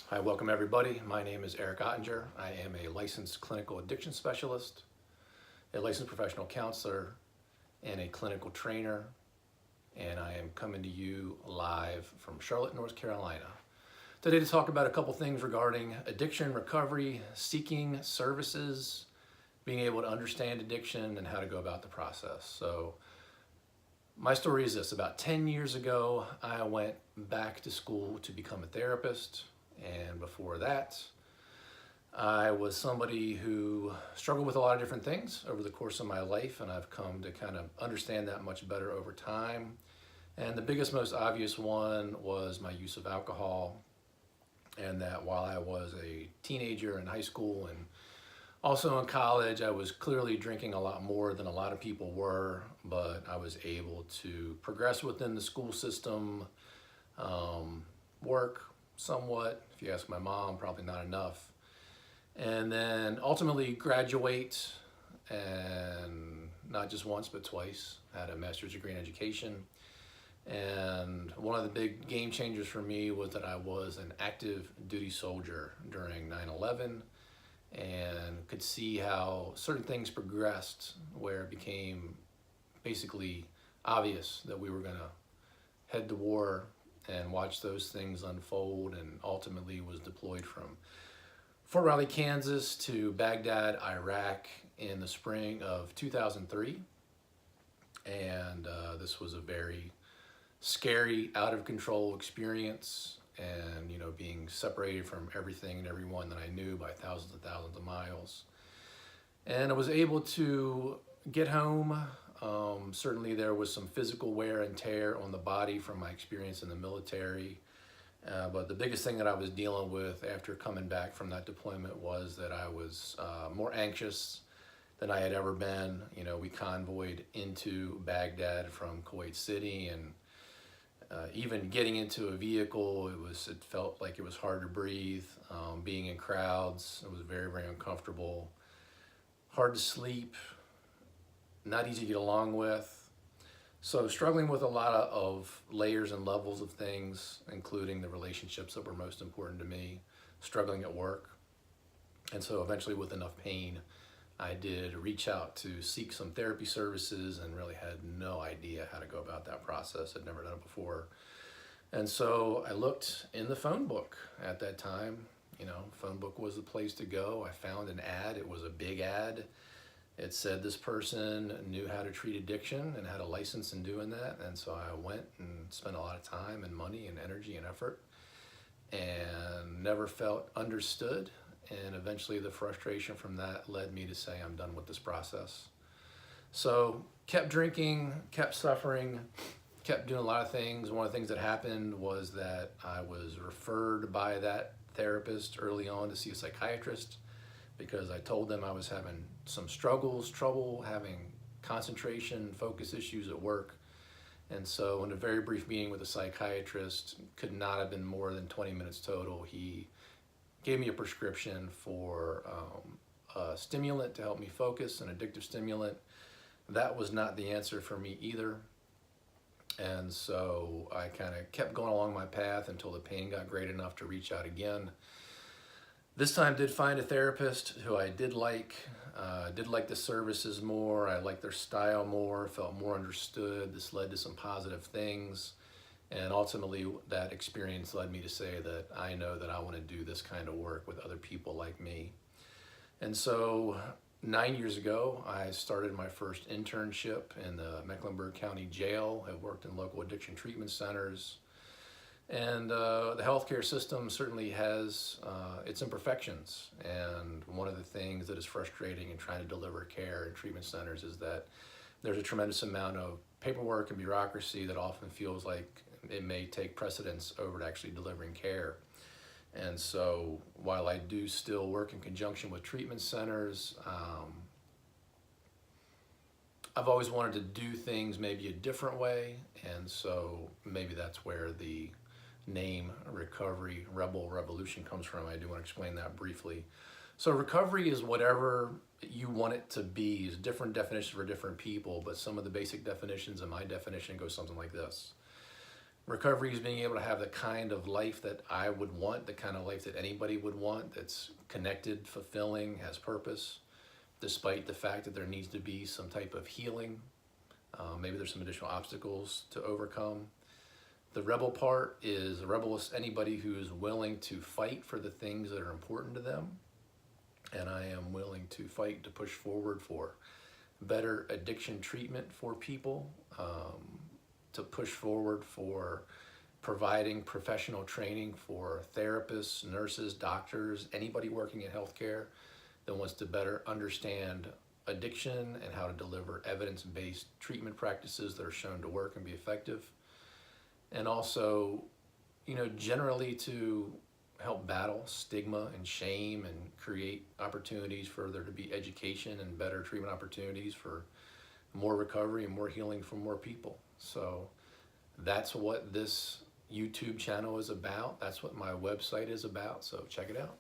Hi, welcome everybody. My name is Eric Ottinger. I am a licensed clinical addiction specialist, a licensed professional counselor, and a clinical trainer. And I am coming to you live from Charlotte, North Carolina. Today to talk about a couple things regarding addiction recovery, seeking services, being able to understand addiction, and how to go about the process. So my story is this: about 10 years ago, I went back to school to become a therapist. And before that, I was somebody who struggled with a lot of different things over the course of my life, and I've come to kind of understand that much better over time. And the biggest, most obvious one was my use of alcohol, and that while I was a teenager in high school and also in college, I was clearly drinking a lot more than a lot of people were, but I was able to progress within the school system, work somewhat. If you ask my mom, probably not enough. And then ultimately graduate, and not just once, but twice. I had a master's degree in education. And one of the big game changers for me was that I was an active duty soldier during 9/11 and could see how certain things progressed where it became basically obvious that we were gonna head to war, and watched those things unfold, and ultimately was deployed from Fort Riley, Kansas to Baghdad, Iraq in the spring of 2003. And this was a very scary, out of control experience, and being separated from everything and everyone that I knew by thousands and thousands of miles. And I was able to get home. Certainly there was some physical wear and tear on the body from my experience in the military. But the biggest thing that I was dealing with after coming back from that deployment was that I was more anxious than I had ever been. We convoyed into Baghdad from Kuwait City, and even getting into a vehicle, it felt like it was hard to breathe. Being in crowds, it was very, very uncomfortable. Hard to sleep, not easy to get along with. So struggling with a lot of layers and levels of things, including the relationships that were most important to me, struggling at work. And so eventually, with enough pain, I did reach out to seek some therapy services, and really had no idea how to go about that process. I'd never done it before. And so I looked in the phone book at that time. Phone book was the place to go. I found an ad. It was a big ad. It said this person knew how to treat addiction and had a license in doing that. And so I went and spent a lot of time and money and energy and effort, and never felt understood. And eventually the frustration from that led me to say, I'm done with this process. So kept drinking, kept suffering, kept doing a lot of things. One of the things that happened was that I was referred by that therapist early on to see a psychiatrist, because I told them I was having some trouble having concentration, focus issues at work. And so in a very brief meeting with a psychiatrist, could not have been more than 20 minutes total, he gave me a prescription for a stimulant to help me focus, an addictive stimulant. That was not the answer for me either. And so I kind of kept going along my path until the pain got great enough to reach out again. This time did find a therapist who I did like the services more. I liked their style more, felt more understood. This led to some positive things. And ultimately that experience led me to say that I know that I want to do this kind of work with other people like me. And so 9 years ago, I started my first internship in the Mecklenburg County Jail. I worked in local addiction treatment centers. And the healthcare system certainly has its imperfections. And one of the things that is frustrating in trying to deliver care in treatment centers is that there's a tremendous amount of paperwork and bureaucracy that often feels like it may take precedence over actually delivering care. And so while I do still work in conjunction with treatment centers, I've always wanted to do things maybe a different way. And so maybe that's where the name Recovery Rebel Revolution comes from. I do want to explain that briefly. So recovery is whatever you want it to be. There's different definitions for different people, but some of the basic definitions, and my definition goes something like this. Recovery is being able to have the kind of life that I would want, the kind of life that anybody would want, that's connected, fulfilling, has purpose, despite the fact that there needs to be some type of healing. Maybe there's some additional obstacles to overcome. The rebel part is, a rebel is anybody who is willing to fight for the things that are important to them. And I am willing to fight to push forward for better addiction treatment for people, to push forward for providing professional training for therapists, nurses, doctors, anybody working in healthcare that wants to better understand addiction and how to deliver evidence-based treatment practices that are shown to work and be effective. And also, generally to help battle stigma and shame and create opportunities for there to be education and better treatment opportunities for more recovery and more healing for more people. So that's what this YouTube channel is about. That's what my website is about. So check it out.